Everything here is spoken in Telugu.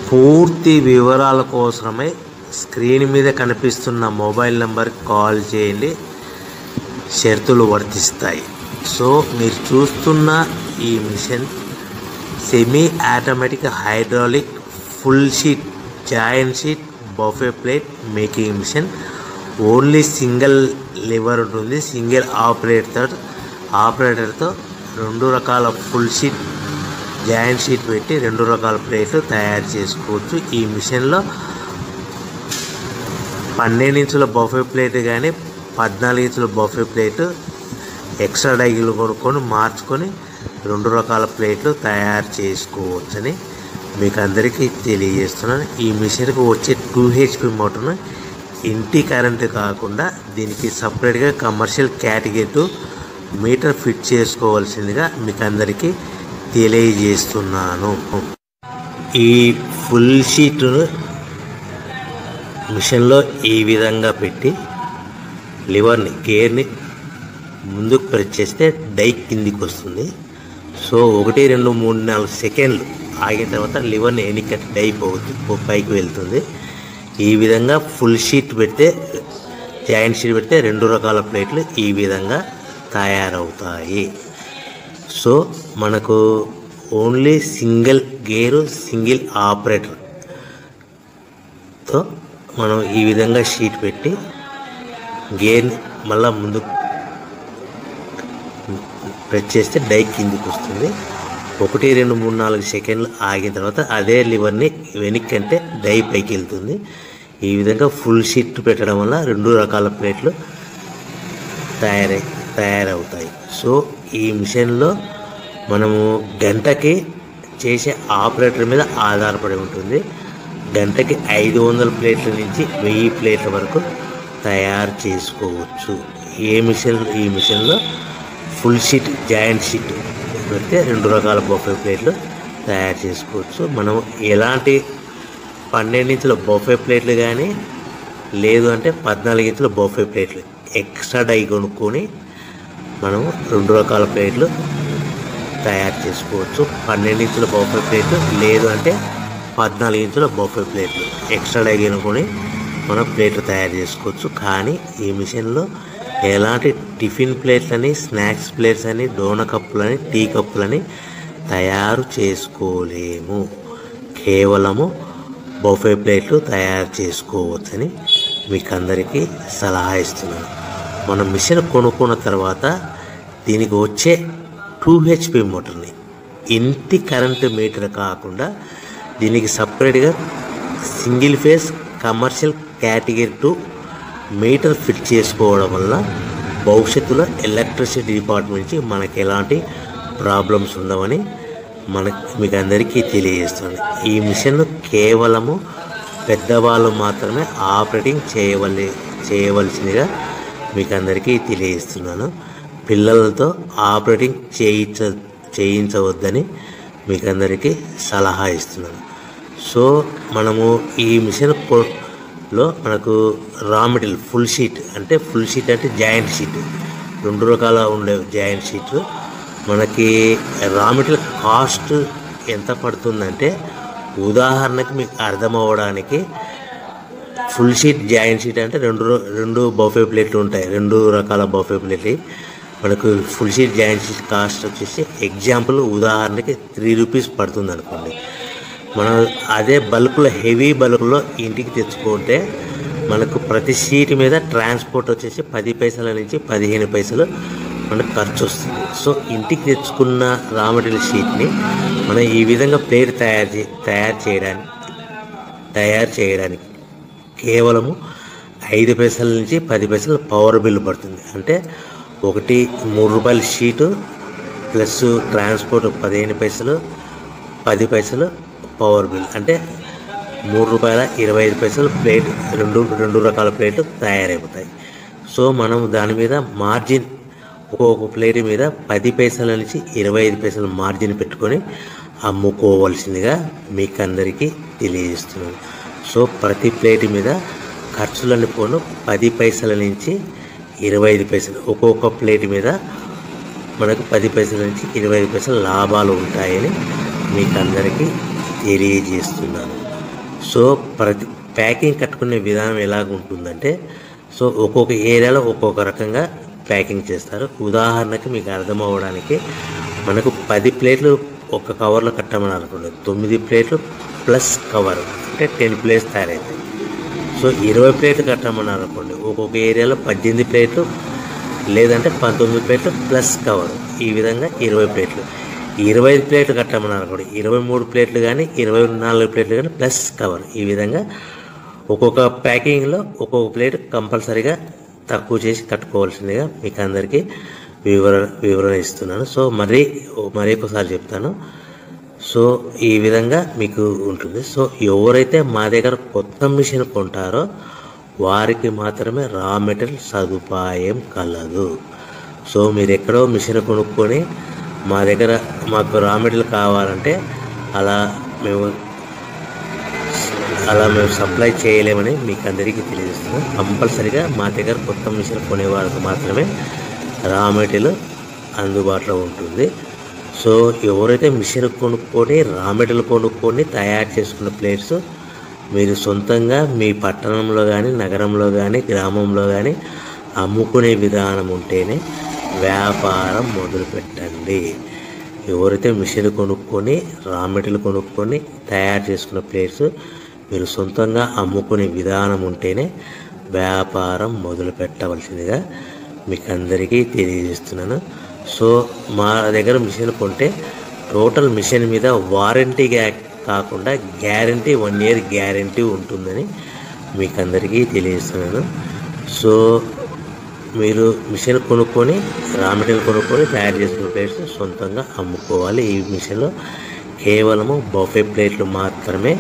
పూర్తి వివరాల కోసమై స్క్రీన్ మీద కనిపిస్తున్న మొబైల్ నెంబర్కి కాల్ చేయండి. షరతులు వర్తిస్తాయి. సో మీరు చూస్తున్న ఈ machine semi automatic hydraulic full sheet joint sheet buffet plate making machine. Only single lever ఉంటుంది. సింగిల్ ఆపరేటర్తో 2 రకాల ఫుల్ షీట్ జాయింట్ షీట్ పెట్టి 2 రకాల ప్లేట్లు తయారు చేసుకోవచ్చు. ఈ మిషన్లో 12 ఇంచుల బఫే ప్లేట్ కానీ 14 ఇంచుల బఫే ప్లేటు ఎక్స్ట్రా డైలు కొనుక్కొని మార్చుకొని 2 రకాల ప్లేట్లు తయారు చేసుకోవచ్చని మీకు అందరికీ తెలియజేస్తున్నాను. ఈ మిషన్కి వచ్చే 2 HP మోటార్ను ఇంటి కరెంటు కాకుండా దీనికి సపరేట్గా కమర్షియల్ కేటగిరీ మీటర్ ఫిట్ చేసుకోవాల్సిందిగా మీకు అందరికీ తెలియజేస్తున్నాను. ఈ ఫుల్ షీట్ మిషన్లో ఈ విధంగా పెట్టి లివర్ని గేర్ని ముందుకు ప్రెస్ చేస్తే డై కిందికి వస్తుంది. సో 1 2 3 4 సెకండ్లు ఆగిన తర్వాత లివర్ని వెనక్కి డై పైకి వెళ్తుంది. ఈ విధంగా ఫుల్ షీట్ పెడితే జాయింట్ షీట్ పెడితే 2 రకాల ప్లేట్లు ఈ విధంగా తయారవుతాయి. సో మనకు ఓన్లీ సింగిల్ గేరు సింగిల్ ఆపరేటర్తో మనం ఈ విధంగా షీట్ పెట్టి గేర్ని మళ్ళీ ముందుకు ప్రెస్ చేస్తే డై కిందికి వస్తుంది. 1 2 3 4 సెకండ్లు ఆగిన తర్వాత అదే లివర్ని వెనక్కి అంటే డై పైకి వెళ్తుంది. ఈ విధంగా ఫుల్ షీట్ పెట్టడం వల్ల 2 రకాల ప్లేట్లు తయారవుతాయి. సో ఈ మిషన్లో మనము గంటకి చేసే ఆపరేటర్ మీద ఆధారపడి ఉంటుంది. గంటకి 500 ప్లేట్ల నుంచి 1000 ప్లేట్ల వరకు తయారు చేసుకోవచ్చు. ఈ మిషన్లో ఫుల్ షీట్ జాయింట్ షీట్ పెడితే 2 రకాల బఫే ప్లేట్లు తయారు చేసుకోవచ్చు. మనం ఎలాంటి 12 ఇంచుల బఫే ప్లేట్లు కానీ లేదు అంటే 14 ఇంచుల బఫే ప్లేట్లు ఎక్స్ట్రా డై కొనుక్కొని మనం 2 రకాల ప్లేట్లు తయారు చేసుకోవచ్చు. 12 ఇంచుల బఫే ప్లేట్లు లేదు అంటే 14 ఇంచుల బఫే ప్లేట్లు ఎక్స్ట్రా డై కొనుక్కొని మనం ప్లేట్లు తయారు చేసుకోవచ్చు. కానీ ఈ మిషన్లో ఎలాంటి టిఫిన్ ప్లేట్లని స్నాక్స్ ప్లేట్స్ అని డోన కప్పులని టీ కప్పులని తయారు చేసుకోలేము. కేవలము బఫే ప్లేట్లు తయారు చేసుకోవచ్చని మీకు అందరికీ సలహా ఇస్తున్నాను. మనం మిషన్ కొనుక్కున్న తర్వాత దీనికి వచ్చే 2 HP మోటార్ని ఇంటి కరెంటు మీటర్ కాకుండా దీనికి సపరేట్గా single phase commercial category 2 metre fit చేసుకోవడం వల్ల భవిష్యత్తులో ఎలక్ట్రిసిటీ డిపార్ట్మెంట్ నుంచి మనకి ఎలాంటి ప్రాబ్లమ్స్ ఉండవని మీకు అందరికీ తెలియజేస్తుంది. ఈ మిషన్ కేవలము పెద్దవాళ్ళు మాత్రమే ఆపరేటింగ్ చేయవలసిందిగా మీకు అందరికీ తెలియజేస్తున్నాను. పిల్లలతో ఆపరేటింగ్ చేయించవద్దని మీకు అందరికీ సలహా ఇస్తున్నాను. సో మనము ఈ మిషన్లో మనకు రా మెటీరియల్ ఫుల్ షీట్ అంటే జాయింట్ షీట్ 2 రకాల ఉండే జాయింట్ షీట్ మనకి రా మెటీరియల్ కాస్ట్ ఎంత పడుతుందంటే ఉదాహరణకి మీకు అర్థమవ్వడానికి ఫుల్ షీట్ జాయింట్ షీట్ అంటే 2 బఫే ప్లేట్లు ఉంటాయి. 2 రకాల బఫే ప్లేట్లు మనకు full sheet joint sheet cost వచ్చేసి ఎగ్జాంపుల్ ఉదాహరణకి 3 రూపీస్ పడుతుంది అనుకోండి. మనం అదే బల్క్లో హెవీ బల్క్లో ఇంటికి తెచ్చుకుంటే మనకు ప్రతి షీట్ మీద ట్రాన్స్పోర్ట్ వచ్చేసి 10 పైసల నుంచి 15 పైసలు మనకు ఖర్చు వస్తుంది. సో ఇంటికి తెచ్చుకున్న రా మెటీరియల్ షీట్ని మనం ఈ విధంగా ప్లేట్ తయారు చేయడానికి కేవలము 5 పైసల నుంచి 10 పైసలు పవర్ బిల్ పడుతుంది. అంటే 3 రూపాయల షీటు ప్లస్ ట్రాన్స్పోర్ట్ 15 పైసలు 10 పైసలు పవర్ బిల్ అంటే 3 రూపాయల 25 పైసలు ప్లేట్ 2 రకాల ప్లేట్లు తయారైపోతాయి. సో మనం దాని మీద మార్జిన్ ఒక్కొక్క ప్లేట్ మీద 10 పైసల నుంచి 25 పైసలు మార్జిన్ పెట్టుకొని అమ్ముకోవాల్సిందిగా మీకు అందరికీ తెలియజేస్తున్నాను. సో ప్రతి ప్లేట్ మీద ఖర్చులన్నీ పోను 10 పైసల నుంచి 25 పైసలు ఒక్కొక్క ప్లేట్ మీద మనకు 10 పైసల నుంచి 25 పైసలు లాభాలు ఉంటాయని మీకు అందరికీ తెలియజేస్తున్నాను. సో ప్రతి ప్యాకింగ్ కట్టుకునే విధానం ఎలాగ ఉంటుందంటే, సో ఒక్కొక్క ఏరియాలో ఒక్కొక్క రకంగా ప్యాకింగ్ చేస్తారు. ఉదాహరణకి మీకు అర్థం అవ్వడానికి, మనకు 10 ప్లేట్లు ఒక కవర్లో కట్టమని అనుకోండి, 9 ప్లేట్లు ప్లస్ కవర్ అంటే 10 ప్లేట్స్ తయారవుతాయి. సో 20 ప్లేట్లు కట్టమని అనుకోండి, ఒక్కొక్క ఏరియాలో 18 ప్లేట్లు లేదంటే 19 ప్లేట్లు ప్లస్ కవర్, ఈ విధంగా 20 ప్లేట్లు. 25 ప్లేట్లు కట్టమని అనుకోండి, 23 ప్లేట్లు కానీ 24 ప్లేట్లు కానీ ప్లస్ కవర్, ఈ విధంగా ఒక్కొక్క ప్యాకింగ్లో ఒక్కొక్క ప్లేట్ కంపల్సరీగా తక్కువ చేసి కట్టుకోవాల్సిందిగా మీకు అందరికీ వివరణ ఇస్తున్నాను. సో మరి ఒకసారి చెప్తాను. సో ఈ విధంగా మీకు ఉంటుంది. సో ఎవరైతే మా దగ్గర కొత్త మిషన్ కొంటారో వారికి మాత్రమే రా మెటీరియల్ సదుపాయం కలదు. సో మీరు ఎక్కడో మిషన్ కొనుక్కొని మా దగ్గర మాకు రా మెటీరియల్ కావాలంటే అలా మేము సప్లై చేయలేమని మీకు అందరికీ తెలియజేస్తున్నాం. కంపల్సరీగా మా దగ్గర కొత్త మిషన్ కొనే వాళ్ళకి మాత్రమే రా మెటీరియల్ అందుబాటులో ఉంటుంది. సో ఎవరైతే మిషన్ కొనుక్కొని రా మెటీరియల్ కొనుక్కొని తయారు చేసుకున్న ప్లేట్స్ మీరు సొంతంగా మీ పట్టణంలో కానీ నగరంలో కానీ గ్రామంలో కానీ అమ్ముకునే విధానం ఉంటేనే వ్యాపారం మొదలుపెట్టండి. ఎవరైతే మిషన్ కొనుక్కొని రా మెటీరియల్ కొనుక్కొని తయారు చేసుకున్న ప్లేట్స్ మీరు సొంతంగా అమ్ముకునే విధానం ఉంటేనే వ్యాపారం మొదలు పెట్టవలసిందిగా మీకు అందరికీ తెలియజేస్తున్నాను. సో మా దగ్గర మిషన్ కొంటే టోటల్ మిషన్ మీద వారంటీ కాకుండా గ్యారంటీ 1 year గ్యారంటీ ఉంటుందని మీకు అందరికీ తెలియజేస్తున్నాను. సో మీరు మిషన్ కొనుక్కొని రా మెటీరియల్ కొనుక్కొని తయారు చేసుకున్న ప్లేట్స్ సొంతంగా అమ్ముకోవాలి. ఈ మిషన్లో కేవలము బఫే ప్లేట్లు మాత్రమే